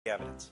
evidence.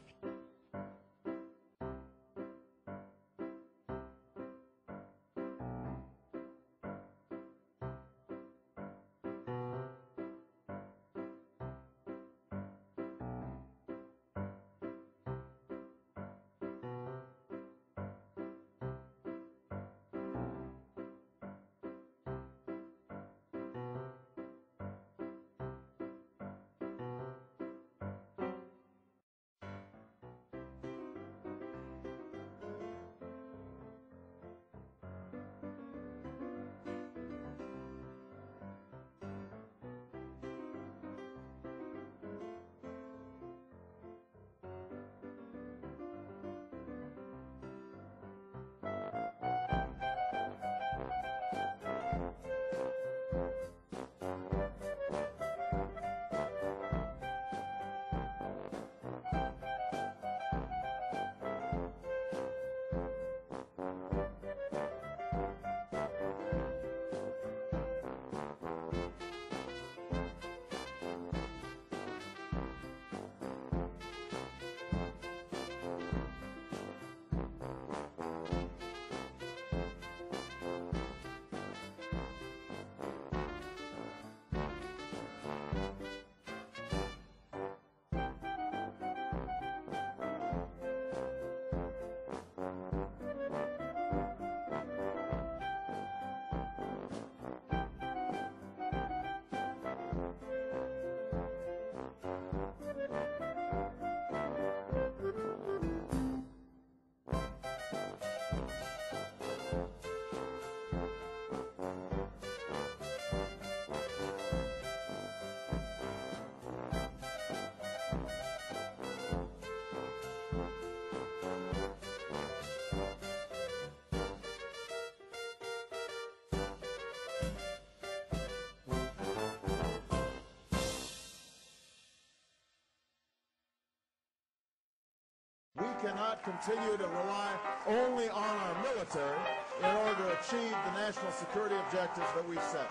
We cannot continue to rely only on our military in order to achieve the national security objectives that we've set.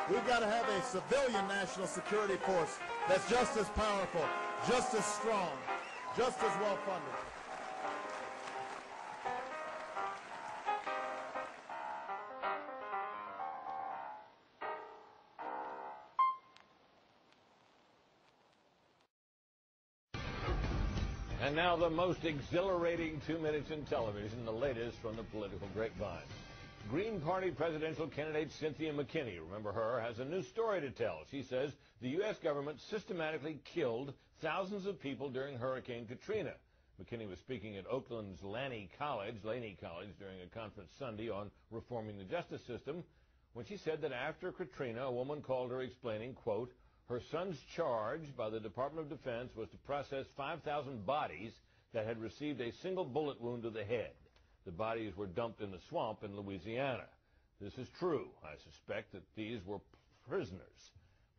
We've got to have a civilian national security force that's just as powerful, just as strong, just as well funded. And now the most exhilarating 2 minutes in television, the latest from the political grapevine. Green Party presidential candidate Cynthia McKinney, remember her, has a new story to tell. She says the U.S. government systematically killed thousands of people during Hurricane Katrina. McKinney was speaking at Oakland's Laney College during a conference Sunday on reforming the justice system when she said that after Katrina, a woman called her explaining, quote, her son's charge by the Department of Defense was to process 5,000 bodies that had received a single bullet wound to the head. The bodies were dumped in the swamp in Louisiana. This is true. I suspect that these were prisoners.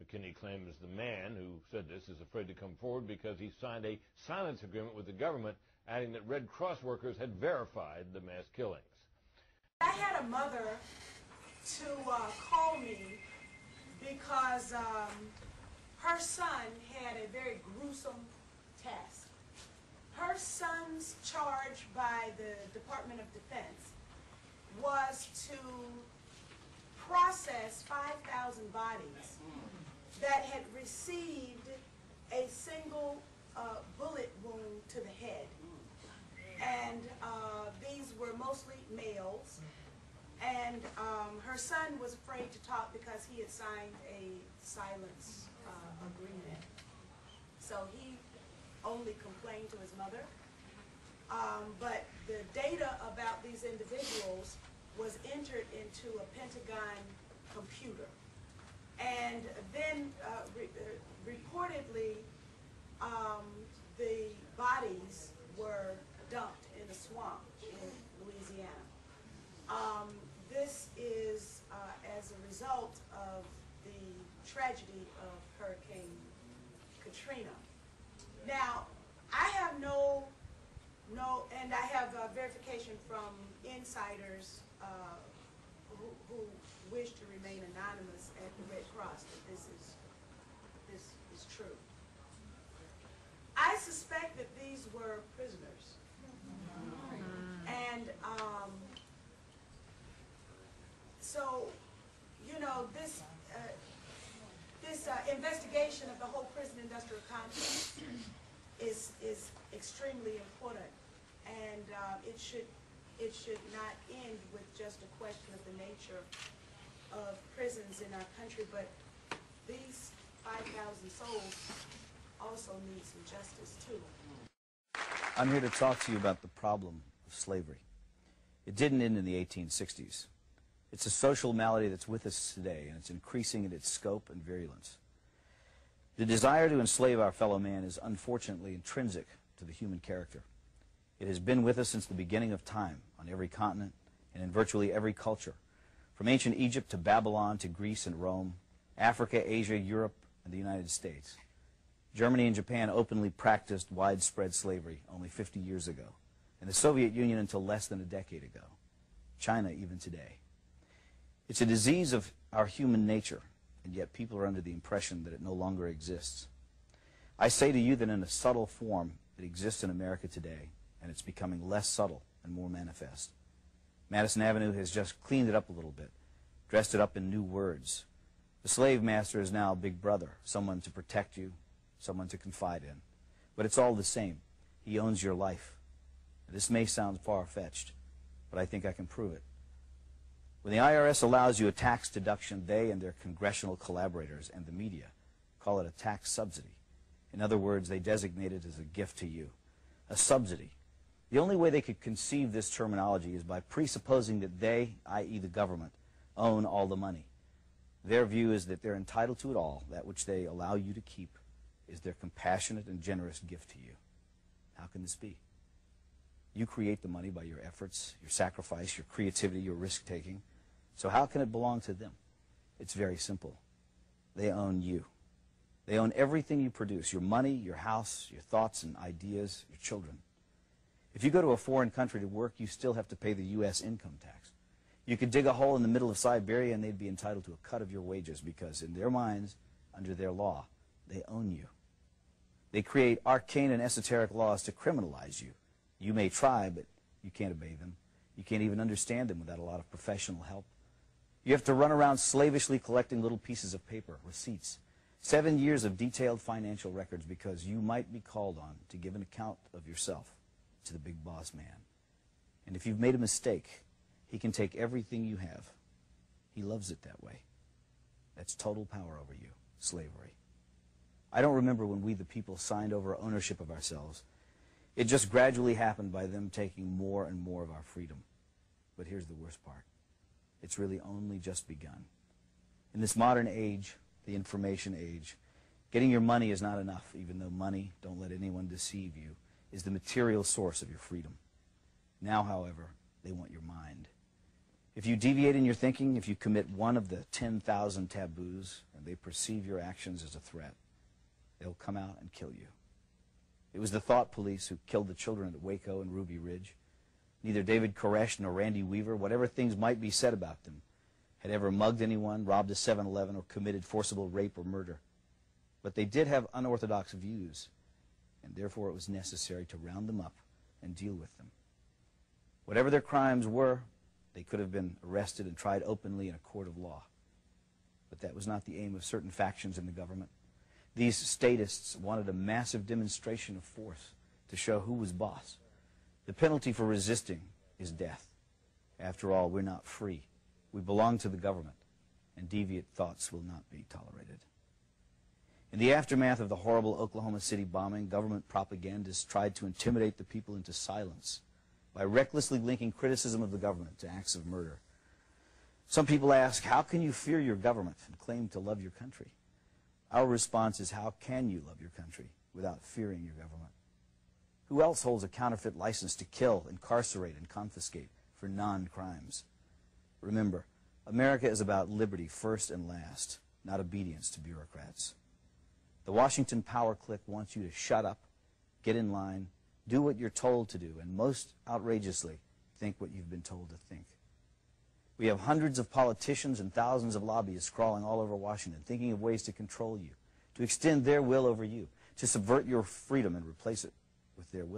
McKinney claims the man who said this is afraid to come forward because he signed a silence agreement with the government, adding that Red Cross workers had verified the mass killings. I had a mother to call me because her son had a very gruesome task. Her son's charge by the Department of Defense was to process 5,000 bodies that had received a single bullet wound to the head. And these were mostly males. And her son was afraid to talk because he had signed a silence agreement. So he only complained to his mother. But the data about these individuals was entered into a Pentagon computer. And then reportedly, the bodies were dumped in a swamp in Louisiana. This is as a result of the tragedy of Hurricane Katrina. Now, I have and I have verification from insiders who wish to remain anonymous at the Red Cross that this is true. I suspect that investigation of the whole prison industrial complex is extremely important, and it should not end with just a question of the nature of prisons in our country, but these 5,000 souls also need some justice too. I'm here to talk to you about the problem of slavery. It didn't end in the 1860s. It's a social malady that's with us today, and it's increasing in its scope and virulence. The desire to enslave our fellow man is unfortunately intrinsic to the human character. It has been with us since the beginning of time, on every continent and in virtually every culture, from ancient Egypt to Babylon to Greece and Rome, Africa, Asia, Europe, and the United States. Germany and Japan openly practiced widespread slavery only 50 years ago, and the Soviet Union until less than a decade ago. China even today. It's a disease of our human nature, and yet people are under the impression that it no longer exists. I say to you that in a subtle form it exists in America today, and it's becoming less subtle and more manifest. Madison Avenue has just cleaned it up a little bit, dressed it up in new words. The slave master is now Big Brother, someone to protect you, someone to confide in. But it's all the same. He owns your life. This may sound far-fetched, but I think I can prove it. When the IRS allows you a tax deduction, they and their congressional collaborators and the media call it a tax subsidy. In other words, they designate it as a gift to you, a subsidy. The only way they could conceive this terminology is by presupposing that they, i.e. the government, own all the money. Their view is that they're entitled to it all. That which they allow you to keep is their compassionate and generous gift to you. How can this be? You create the money by your efforts, your sacrifice, your creativity, your risk-taking. So how can it belong to them? It's very simple. They own you. They own everything you produce, your money, your house, your thoughts and ideas, your children. If you go to a foreign country to work, you still have to pay the U.S. income tax. You could dig a hole in the middle of Siberia and they'd be entitled to a cut of your wages because in their minds, under their law, they own you. They create arcane and esoteric laws to criminalize you. You may try, but you can't obey them. You can't even understand them without a lot of professional help. You have to run around slavishly collecting little pieces of paper, receipts, 7 years of detailed financial records because you might be called on to give an account of yourself to the big boss man. And if you've made a mistake, he can take everything you have. He loves it that way. That's total power over you, slavery. I don't remember when we the people signed over ownership of ourselves. It just gradually happened by them taking more and more of our freedom. But here's the worst part. It's really only just begun. In this modern age, the information age, getting your money is not enough, even though money, don't let anyone deceive you, is the material source of your freedom. Now, however, they want your mind. If you deviate in your thinking, if you commit one of the 10,000 taboos, and they perceive your actions as a threat, they'll come out and kill you. It was the thought police who killed the children at Waco and Ruby Ridge. Neither David Koresh nor Randy Weaver, whatever things might be said about them, had ever mugged anyone, robbed a 7-Eleven, or committed forcible rape or murder. But they did have unorthodox views, and therefore it was necessary to round them up and deal with them. Whatever their crimes were, they could have been arrested and tried openly in a court of law. But that was not the aim of certain factions in the government. These statists wanted a massive demonstration of force to show who was boss. The penalty for resisting is death. After all, we're not free. We belong to the government, and deviant thoughts will not be tolerated. In the aftermath of the horrible Oklahoma City bombing, government propagandists tried to intimidate the people into silence by recklessly linking criticism of the government to acts of murder. Some people ask, how can you fear your government and claim to love your country? Our response is, how can you love your country without fearing your government? Who else holds a counterfeit license to kill, incarcerate, and confiscate for non-crimes? Remember, America is about liberty first and last, not obedience to bureaucrats. The Washington power clique wants you to shut up, get in line, do what you're told to do, and most outrageously, think what you've been told to think. We have hundreds of politicians and thousands of lobbyists crawling all over Washington, thinking of ways to control you, to extend their will over you, to subvert your freedom and replace it with their will.